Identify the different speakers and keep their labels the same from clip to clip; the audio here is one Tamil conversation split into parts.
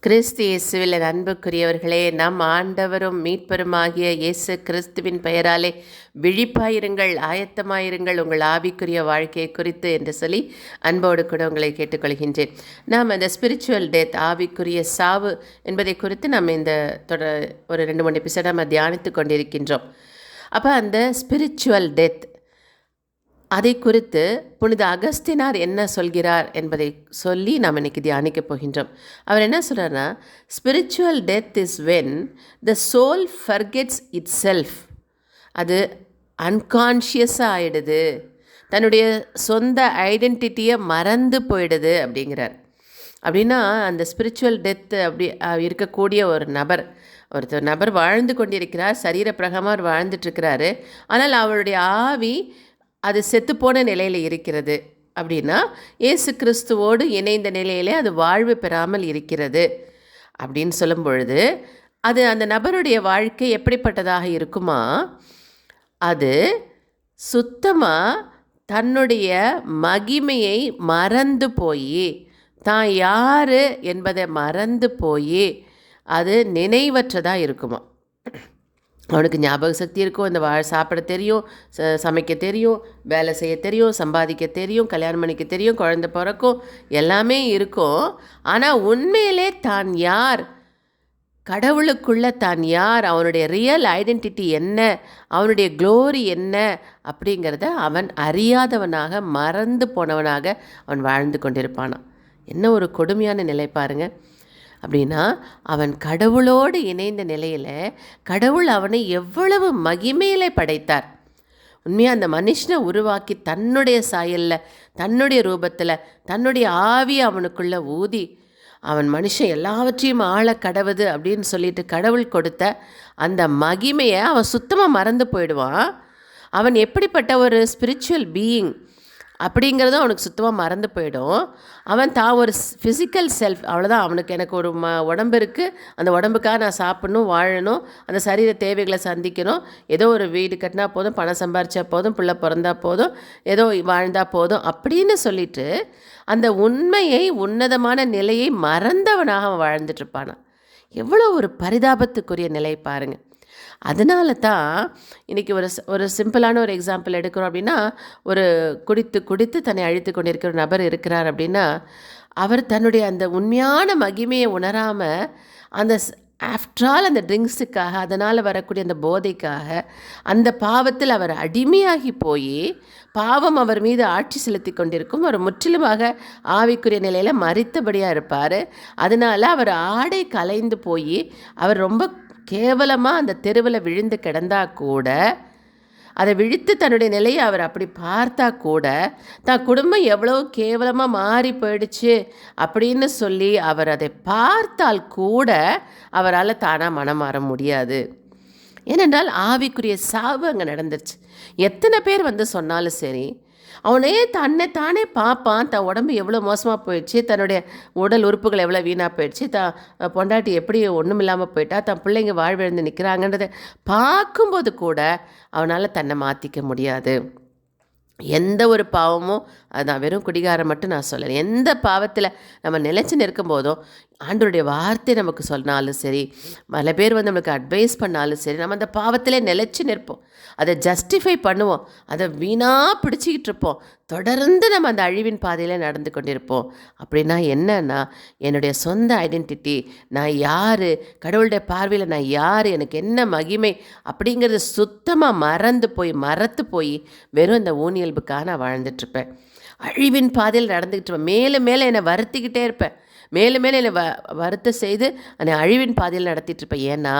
Speaker 1: கிறிஸ்து இயேசுவில் அன்புக்குரியவர்களே, நம் ஆண்டவரும் மீட்பருமாகிய இயேசு கிறிஸ்துவின் பெயராலே விழிப்பாயிருங்கள், ஆயத்தமாயிருங்கள் உங்கள் ஆவிக்குரிய வாழ்க்கையை குறித்து என்று சொல்லி அன்போடு கூட உங்களை கேட்டுக்கொள்கின்றேன். நாம் அந்த ஸ்பிரிச்சுவல் டெத், ஆவிக்குரிய சாவு என்பதை குறித்து நம்ம இந்த ஒரு 2-3 எபிசோட் நம்ம தியானித்து கொண்டிருக்கின்றோம். அப்போ அந்த ஸ்பிரிச்சுவல் டெத் அதை குறித்து புனித அகஸ்தினார் என்ன சொல்கிறார் என்பதை சொல்லி நாம் இன்றைக்கி தியானிக்க போகின்றோம். அவர் என்ன சொல்கிறார்னா, spiritual death is when the soul forgets itself. அது அன்கான்ஷியஸாக ஆகிடுது, தன்னுடைய சொந்த ஐடென்டிட்டியை மறந்து போயிடுது அப்படிங்கிறார். அப்படின்னா அந்த ஸ்பிரிச்சுவல் டெத்து அப்படி இருக்கக்கூடிய ஒரு நபர் வாழ்ந்து கொண்டிருக்கிறார், சரீர பிரகமாக வாழ்ந்துட்டுருக்கிறாரு. ஆனால் அவருடைய ஆவி அது செத்துப்போன நிலையில் இருக்கிறது. அப்படின்னா இயேசு கிறிஸ்துவோடு இணைந்த நிலையிலே அது வாழ்வு பெறாமல் இருக்கிறது அப்படின்னு சொல்லும் பொழுது, அது அந்த நபருடைய வாழ்க்கை எப்படிப்பட்டதாக இருக்குமா? அது சுத்தமாக தன்னுடைய மகிமையை மறந்து போய், தான் யார் என்பதை மறந்து போய் அது நினைவற்றதாக இருக்குமா. அவனுக்கு ஞாபக சக்தி இருக்கும், இந்த சாப்பிட தெரியும், சமைக்க தெரியும், வேலை செய்ய தெரியும், சம்பாதிக்க தெரியும், கல்யாணம் பண்ணிக்க தெரியும், குழந்தை பிறக்கும், எல்லாமே இருக்கும். ஆனால் உண்மையிலே தான் யார், கடவுளுக்குள்ள தான் யார், அவனுடைய ரியல் ஐடென்டிட்டி என்ன, அவனுடைய க்ளோரி என்ன அப்படிங்கிறத அவன் அறியாதவனாக, மறந்து போனவனாக அவன் வாழ்ந்து கொண்டிருப்பானான். என்ன ஒரு கொடுமையான நிலை பாருங்கள். அப்படின்னா அவன் கடவுளோடு இணைந்த நிலையில் கடவுள் அவனை எவ்வளவு மகிமையிலே படைத்தார். உண்மையாக அந்த மனுஷனை உருவாக்கி தன்னுடைய சாயலில், தன்னுடைய ரூபத்தில், தன்னுடைய ஆவியை அவனுக்குள்ளே ஊதி அவன் மனுஷன் எல்லாவற்றையும் ஆள கடவுது அப்படின்னு சொல்லிட்டு கடவுள் கொடுத்த அந்த மகிமையை அவன் சுத்தமாக மறந்து போயிடுவான். அவன் எப்படிப்பட்ட ஒரு ஸ்பிரிச்சுவல் பீயிங் அப்படிங்கிறதும் அவனுக்கு சுத்தமாக மறந்து போயிடும். அவன் தான் ஒரு ஃபிசிக்கல் செல்ஃப், அவ்வளோதான். அவனுக்கு எனக்கு ஒரு உடம்பு இருக்குது, அந்த உடம்புக்காக நான் சாப்பிடணும், வாழணும், அந்த சரீர தேவைகளை சந்திக்கணும், ஏதோ ஒரு வீடு கட்டினா போதும், பணம் சம்பாரித்தா போதும், பிள்ளை பிறந்தா போதும், ஏதோ வாழ்ந்தால் போதும் அப்படின்னு சொல்லிட்டு அந்த உண்மையை, உன்னதமான நிலையை மறந்தவனாக அவன் வாழ்ந்துட்டுருப்பானான். எவ்வளோ ஒரு பரிதாபத்துக்குரிய நிலை பாருங்கள். அதனால தான் இன்றைக்கி ஒரு சிம்பிளான ஒரு எக்ஸாம்பிள் எடுக்கிறோம். அப்படின்னா ஒரு குடித்து தன்னை அழித்து கொண்டிருக்கிற ஒரு நபர் இருக்கிறார் அப்படின்னா, அவர் தன்னுடைய அந்த உண்மையான மகிமையை உணராமல் அந்த ஆஃப்டரால் அந்த ட்ரிங்க்ஸுக்காக, அதனால் வரக்கூடிய அந்த போதைக்காக, அந்த பாவத்தில் அவர் அடிமையாகி போய் பாவம் அவர் மீது ஆட்சி செலுத்தி கொண்டிருக்கும். அவர் முற்றிலுமாக ஆவிக்குரிய நிலையில் மறித்தபடியாக இருப்பார். அதனால் அவர் ஆடை கலைந்து போய் அவர் ரொம்ப கேவலமாக அந்த தெருவில் விழுந்து கிடந்தா கூட, அதை விழித்து தன்னுடைய நிலையை அவர் அப்படி பார்த்தா கூட, தான் குடும்பம் எவ்வளோ கேவலமாக மாறி போயிடுச்சு அப்படின்னு சொல்லி அவர் அதை பார்த்தால் கூட அவரால் தானாக மனம் மாற முடியாது. ஏனென்றால் ஆவிக்குரிய சாவு அங்கே நடந்துருச்சு. எத்தனை பேர் வந்து சொன்னாலும் சரி, அவனே தானே பார்ப்பான், தன் உடம்பு எவ்வளோ மோசமாக போயிடுச்சு, தன்னுடைய உடல் உறுப்புகள் எவ்வளோ வீணாக போயிடுச்சு, தான் பொண்டாட்டி எப்படி ஒன்றும் இல்லாமல் போயிட்டா, தன் பிள்ளைங்க வாழ்விழந்து நிற்கிறாங்கன்றதை பார்க்கும்போது கூட அவனால் தன்னை மாற்றிக்க முடியாது. எந்த ஒரு பாவமும், அதுதான் வெறும் குடிகாரம் மட்டும் நான் சொல்லலை, எந்த பாவத்தில் நம்ம நிலைச்சு நிற்கும் போதும் ஆண்டவருடைய வார்த்தை நமக்கு சொன்னாலும் சரி, பல பேர் வந்து நம்மளுக்கு அட்வைஸ் பண்ணாலும் சரி, நம்ம அந்த பாவத்திலே நிலைச்சு நிற்போம், அதை ஜஸ்டிஃபை பண்ணுவோம், அதை வீணாக பிடிச்சிக்கிட்டு இருப்போம், தொடர்ந்து நம்ம அந்த அழிவின் பாதையில் நடந்து கொண்டிருப்போம். அப்படின்னா என்னன்னா, என்னுடைய சொந்த ஐடென்டிட்டி, நான் யார், கடவுளுடைய பார்வையில் நான் யார், எனக்கு என்ன மகிமை அப்படிங்கிறது சுத்தமாக மறத்து போய் வெறும் இந்த ஊனியல்புக்காக நான் வாழ்ந்துட்டுருப்பேன். அழிவின் பாதையில் நடந்துக்கிட்டு இருப்பேன். மேலே என்னை வருத்திக்கிட்டே இருப்பேன், மேலும் என்னை வருத்த செய்து அந்த அழிவின் பாதையில் நடத்திட்டுருப்பேன். ஏன்னா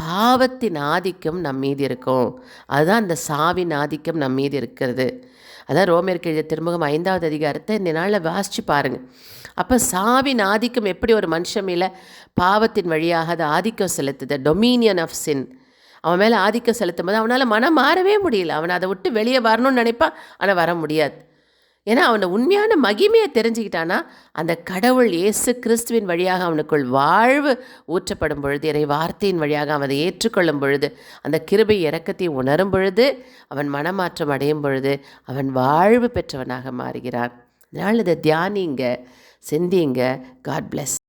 Speaker 1: பாவத்தின் ஆதிக்கம் நம் மீது இருக்கும். அதுதான் அந்த சாவின் ஆதிக்கம் நம் மீது இருக்கிறது. அதான் ரோமேற்கு எழுதிய திருமுகம் 5வது அதிகாரத்தை இந்த நாளில் வாசித்து பாருங்கள். அப்போ சாவின் ஆதிக்கம் எப்படி ஒரு மனுஷன் மேலே பாவத்தின் வழியாக அது ஆதிக்கம் செலுத்துது, டொமினியன் ஆஃப் சின். அவன் மேலே ஆதிக்கம் செலுத்தும் போது அவனால் மனம் மாறவே முடியல. அவன் அதை விட்டு வெளியே வரணும்னு நினைப்பான், ஆனால் வர முடியாது. ஏன்னா அவனை உண்மையான மகிமையை தெரிஞ்சுக்கிட்டானா, அந்த கடவுள் இயேசு கிறிஸ்துவின் வழியாக அவனுக்குள் வாழ்வு ஊற்றப்படும் பொழுது, இறை வார்த்தையின் வழியாக அவன் அதை ஏற்றுக்கொள்ளும் பொழுது, அந்த கிருபை இரக்கத்தை உணரும் பொழுது, அவன் மனமாற்றம் அடையும் பொழுது அவன் வாழ்வு பெற்றவனாக மாறுகிறான். அதனால் இதை தியானிங்க, சிந்திங்க. God plus.